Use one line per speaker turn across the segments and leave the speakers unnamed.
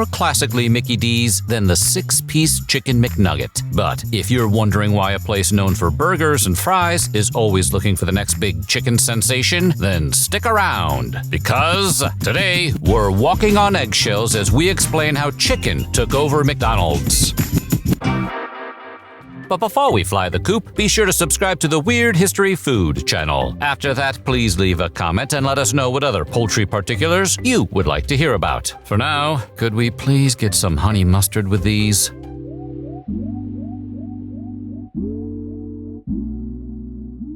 more classically Mickey D's than the 6-piece Chicken McNugget. But if you're wondering why a place known for burgers and fries is always looking for the next big chicken sensation, then stick around, because today we're walking on eggshells as we explain how chicken took over McDonald's. But before we fly the coop, be sure to subscribe to the Weird History Food channel. After that, please leave a comment and let us know what other poultry particulars you would like to hear about. For now, could we please get some honey mustard with these?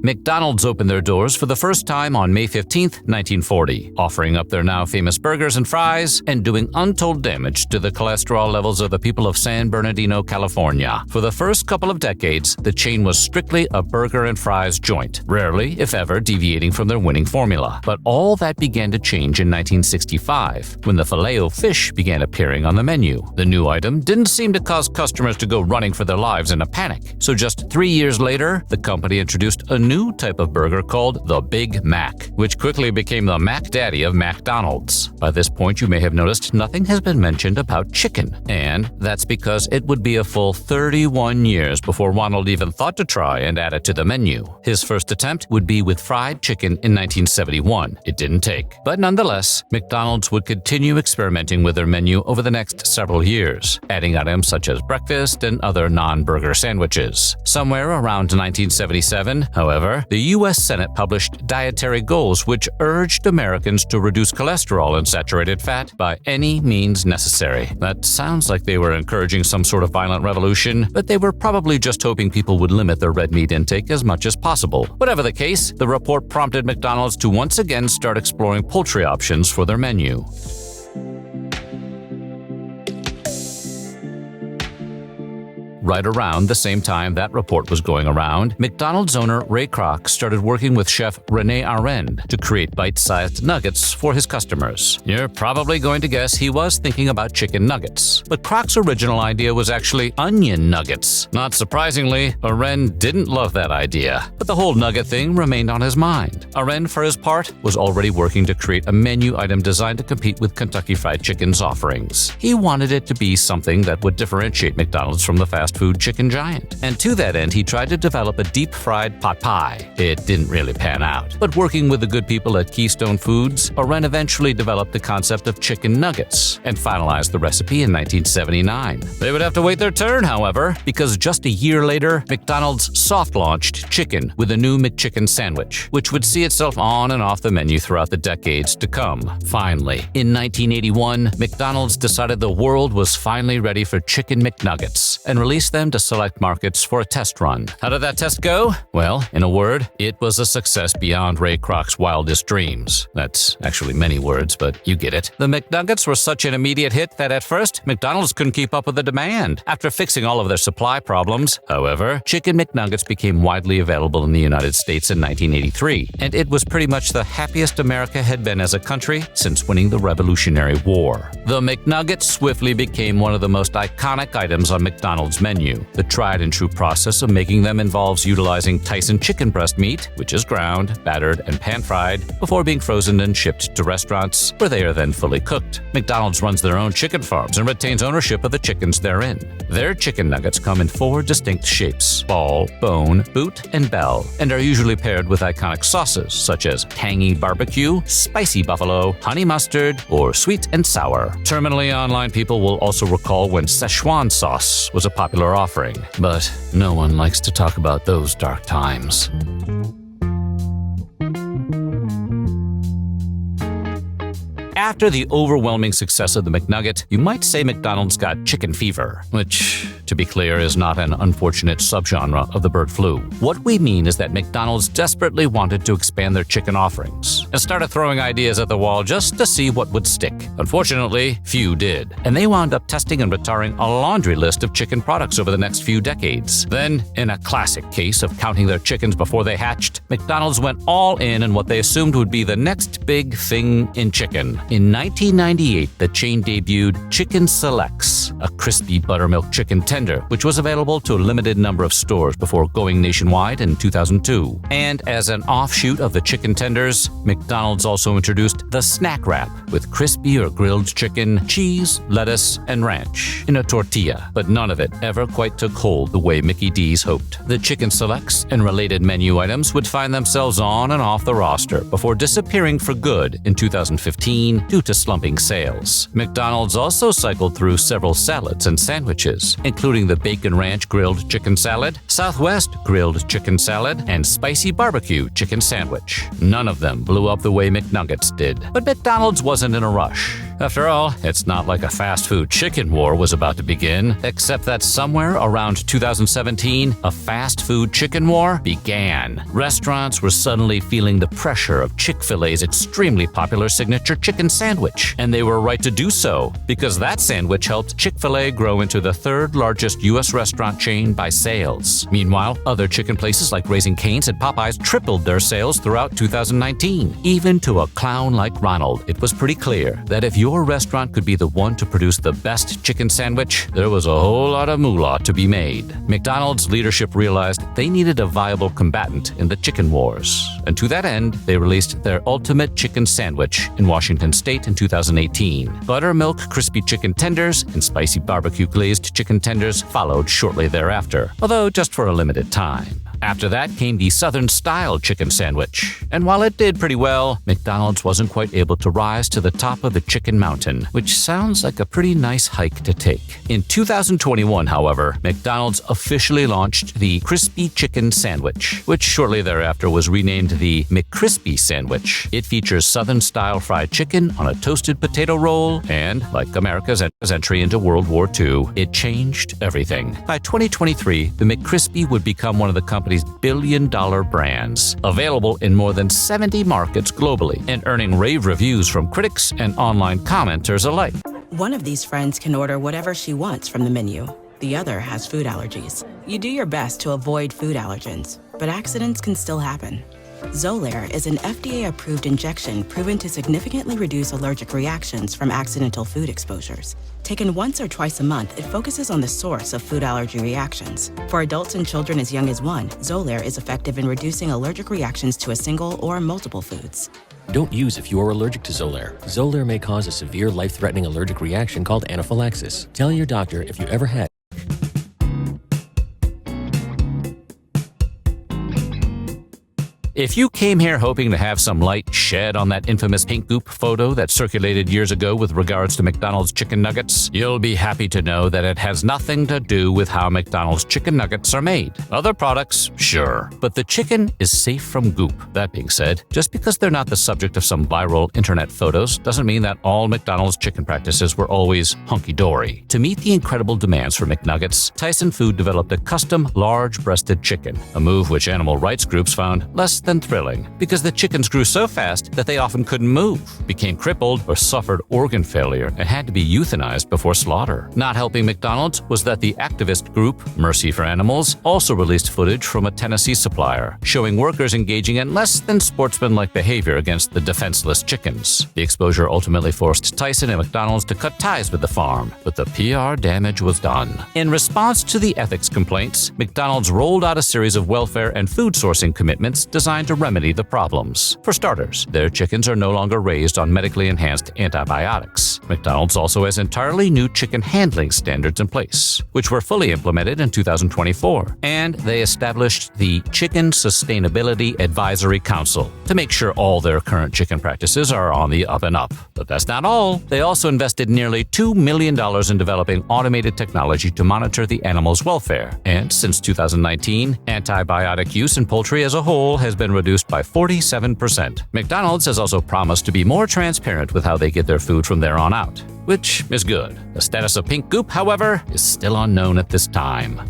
McDonald's opened their doors for the first time on May 15, 1940, offering up their now famous burgers and fries and doing untold damage to the cholesterol levels of the people of San Bernardino, California. For the first couple of decades, the chain was strictly a burger and fries joint, rarely, if ever, deviating from their winning formula. But all that began to change in 1965, when the Filet-O-Fish began appearing on the menu. The new item didn't seem to cause customers to go running for their lives in a panic. So just 3 years later, the company introduced a new type of burger called the Big Mac, which quickly became the Mac Daddy of McDonald's. By this point, you may have noticed nothing has been mentioned about chicken, and that's because it would be a full 31 years before Ronald even thought to try and add it to the menu. His first attempt would be with fried chicken in 1971. It didn't take. But nonetheless, McDonald's would continue experimenting with their menu over the next several years, adding items such as breakfast and other non-burger sandwiches. Somewhere around 1977, however, the U.S. Senate published dietary goals which urged Americans to reduce cholesterol and saturated fat by any means necessary. That sounds like they were encouraging some sort of violent revolution, but they were probably just hoping people would limit their red meat intake as much as possible. Whatever the case, the report prompted McDonald's to once again start exploring poultry options for their menu. Right around the same time that report was going around, McDonald's owner Ray Kroc started working with chef Rene Arend to create bite-sized nuggets for his customers. You're probably going to guess he was thinking about chicken nuggets, but Kroc's original idea was actually onion nuggets. Not surprisingly, Arend didn't love that idea, but the whole nugget thing remained on his mind. Arend, for his part, was already working to create a menu item designed to compete with Kentucky Fried Chicken's offerings. He wanted it to be something that would differentiate McDonald's from the fast food chicken giant. And to that end, he tried to develop a deep-fried pot pie. It didn't really pan out. But working with the good people at Keystone Foods, Arend eventually developed the concept of chicken nuggets and finalized the recipe in 1979. They would have to wait their turn, however, because just a year later, McDonald's soft-launched chicken with a new McChicken sandwich, which would see itself on and off the menu throughout the decades to come. Finally, in 1981, McDonald's decided the world was finally ready for Chicken McNuggets and released them to select markets for a test run. How did that test go? Well, in a word, it was a success beyond Ray Kroc's wildest dreams. That's actually many words, but you get it. The McNuggets were such an immediate hit that at first, McDonald's couldn't keep up with the demand. After fixing all of their supply problems, however, Chicken McNuggets became widely available in the United States in 1983, and it was pretty much the happiest America had been as a country since winning the Revolutionary War. The McNugget swiftly became one of the most iconic items on McDonald's menu. The tried and true process of making them involves utilizing Tyson chicken breast meat, which is ground, battered, and pan-fried before being frozen and shipped to restaurants, where they are then fully cooked. McDonald's runs their own chicken farms and retains ownership of the chickens therein. Their chicken nuggets come in 4 distinct shapes: ball, bone, boot, and bell, and are usually paired with iconic sauces such as tangy barbecue, spicy buffalo, honey mustard, or sweet and sour. Terminally online people will also recall when Szechuan sauce was a popular offering, but no one likes to talk about those dark times. After the overwhelming success of the McNugget, you might say McDonald's got chicken fever, which, to be clear, is not an unfortunate subgenre of the bird flu. What we mean is that McDonald's desperately wanted to expand their chicken offerings and started throwing ideas at the wall just to see what would stick. Unfortunately, few did, and they wound up testing and retiring a laundry list of chicken products over the next few decades. Then, in a classic case of counting their chickens before they hatched, McDonald's went all in what they assumed would be the next big thing in chicken. In 1998, the chain debuted Chicken Selects, a crispy buttermilk chicken tender, which was available to a limited number of stores before going nationwide in 2002. And as an offshoot of the chicken tenders, McDonald's also introduced the Snack Wrap with crispy or grilled chicken, cheese, lettuce, and ranch in a tortilla. But none of it ever quite took hold the way Mickey D's hoped. The Chicken Selects and related menu items would find themselves on and off the roster before disappearing for good in 2015 due to slumping sales. McDonald's also cycled through several salads and sandwiches, including the Bacon Ranch Grilled Chicken Salad, Southwest Grilled Chicken Salad, and Spicy Barbecue Chicken Sandwich. None of them blew up the way McNuggets did. But McDonald's wasn't in a rush. After all, it's not like a fast food chicken war was about to begin, except that somewhere around 2017, a fast food chicken war began. Restaurants were suddenly feeling the pressure of Chick-fil-A's extremely popular signature chicken sandwich, and they were right to do so, because that sandwich helped Chick-fil-A grow into the third largest U.S. restaurant chain by sales. Meanwhile, other chicken places like Raising Cane's and Popeyes tripled their sales throughout 2019. Even to a clown like Ronald, it was pretty clear that if your restaurant could be the one to produce the best chicken sandwich, there was a whole lot of moolah to be made. McDonald's leadership realized they needed a viable combatant in the chicken wars, and to that end, they released their ultimate chicken sandwich in Washington State in 2018. Buttermilk crispy chicken tenders and spicy barbecue glazed chicken tenders followed shortly thereafter, although just for a limited time. After that came the Southern-style chicken sandwich, and while it did pretty well, McDonald's wasn't quite able to rise to the top of the chicken mountain, which sounds like a pretty nice hike to take. In 2021, however, McDonald's officially launched the Crispy Chicken Sandwich, which shortly thereafter was renamed the McCrispy Sandwich. It features Southern-style fried chicken on a toasted potato roll, and, like America's entry into World War II, it changed everything. By 2023, the McCrispy would become one of the company's billion-dollar brands, available in more than 70 markets globally, and earning rave reviews from critics and online commenters alike.
One of these friends can order whatever she wants from the menu. The other has food allergies. You do your best to avoid food allergens, but accidents can still happen. Xolair is an FDA-approved injection proven to significantly reduce allergic reactions from accidental food exposures. Taken once or twice a month, it focuses on the source of food allergy reactions. For adults and children as young as 1, Xolair is effective in reducing allergic reactions to a single or multiple foods.
Don't use if you are allergic to Xolair. Xolair may cause a severe life-threatening allergic reaction called anaphylaxis. Tell your doctor if you ever had.
If you came here hoping to have some light shed on that infamous pink goop photo that circulated years ago with regards to McDonald's chicken nuggets, you'll be happy to know that it has nothing to do with how McDonald's chicken nuggets are made. Other products, sure, but the chicken is safe from goop. That being said, just because they're not the subject of some viral internet photos doesn't mean that all McDonald's chicken practices were always hunky-dory. To meet the incredible demands for McNuggets, Tyson Food developed a custom large-breasted chicken, a move which animal rights groups found less than thrilling, because the chickens grew so fast that they often couldn't move, became crippled, or suffered organ failure and had to be euthanized before slaughter. Not helping McDonald's was that the activist group, Mercy for Animals, also released footage from a Tennessee supplier, showing workers engaging in less than sportsmanlike behavior against the defenseless chickens. The exposure ultimately forced Tyson and McDonald's to cut ties with the farm, but the PR damage was done. In response to the ethics complaints, McDonald's rolled out a series of welfare and food sourcing commitments designed to remedy the problems. For starters, their chickens are no longer raised on medically enhanced antibiotics. McDonald's also has entirely new chicken handling standards in place, which were fully implemented in 2024. And they established the Chicken Sustainability Advisory Council to make sure all their current chicken practices are on the up and up. But that's not all. They also invested nearly $2 million in developing automated technology to monitor the animals' welfare. And since 2019, antibiotic use in poultry as a whole has been reduced by 47%. McDonald's has also promised to be more transparent with how they get their food from there on out, which is good. The status of pink goop, however, is still unknown at this time.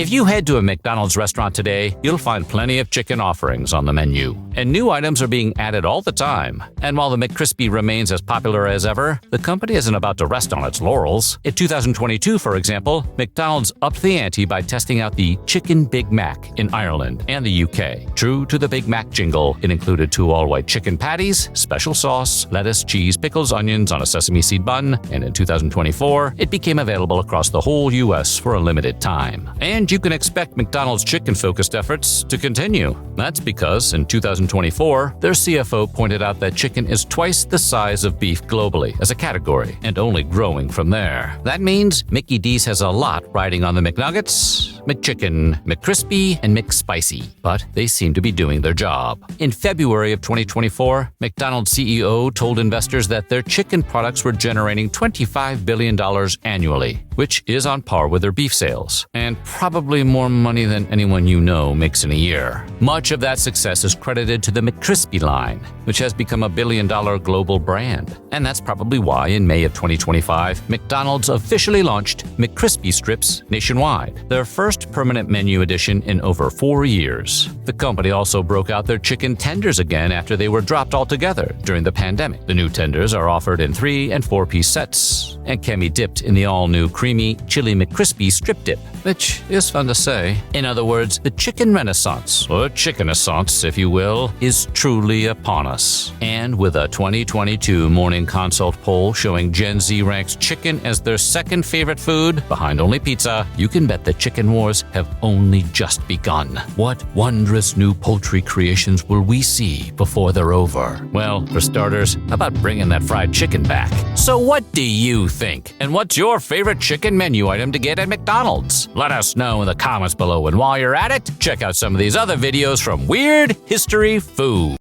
If you head to a McDonald's restaurant today, you'll find plenty of chicken offerings on the menu. And new items are being added all the time. And while the McCrispy remains as popular as ever, the company isn't about to rest on its laurels. In 2022, for example, McDonald's upped the ante by testing out the Chicken Big Mac in Ireland and the UK. True to the Big Mac jingle, it included 2 all-white chicken patties, special sauce, lettuce, cheese, pickles, onions on a sesame seed bun, and in 2024, it became available across the whole U.S. for a limited time. And you can expect McDonald's chicken-focused efforts to continue. That's because in 2024, their CFO pointed out that chicken is twice the size of beef globally as a category, and only growing from there. That means Mickey D's has a lot riding on the McNuggets, McChicken, McCrispy, and McSpicy, but they seem to be doing their job. In February of 2024, McDonald's CEO told investors that their chicken products were generating $25 billion annually, which is on par with their beef sales, and probably more money than anyone you know makes in a year. Much of that success is credited to the McCrispy line, which has become a billion-dollar global brand. And that's probably why in May of 2025, McDonald's officially launched McCrispy strips nationwide, their first permanent menu addition in over 4 years. The company also broke out their chicken tenders again after they were dropped altogether during the pandemic. The new tenders are offered in 3- and 4-piece sets and can be dipped in the all-new creamy chili McCrispy strip dip, which is fun to say. In other words, the chicken renaissance, or chicken-assance if you will, is truly upon us. And with a 2022 Morning Consult poll showing Gen Z ranks chicken as their second favorite food, behind only pizza, you can bet the chicken wars have only just begun. What wondrous new poultry creations will we see before they're over? Well, for starters, how about bringing that fried chicken back? So what do you think? And what's your favorite chicken menu item to get at McDonald's? Let us know in the comments below, and while you're at it, check out some of these other videos from Weird History Food.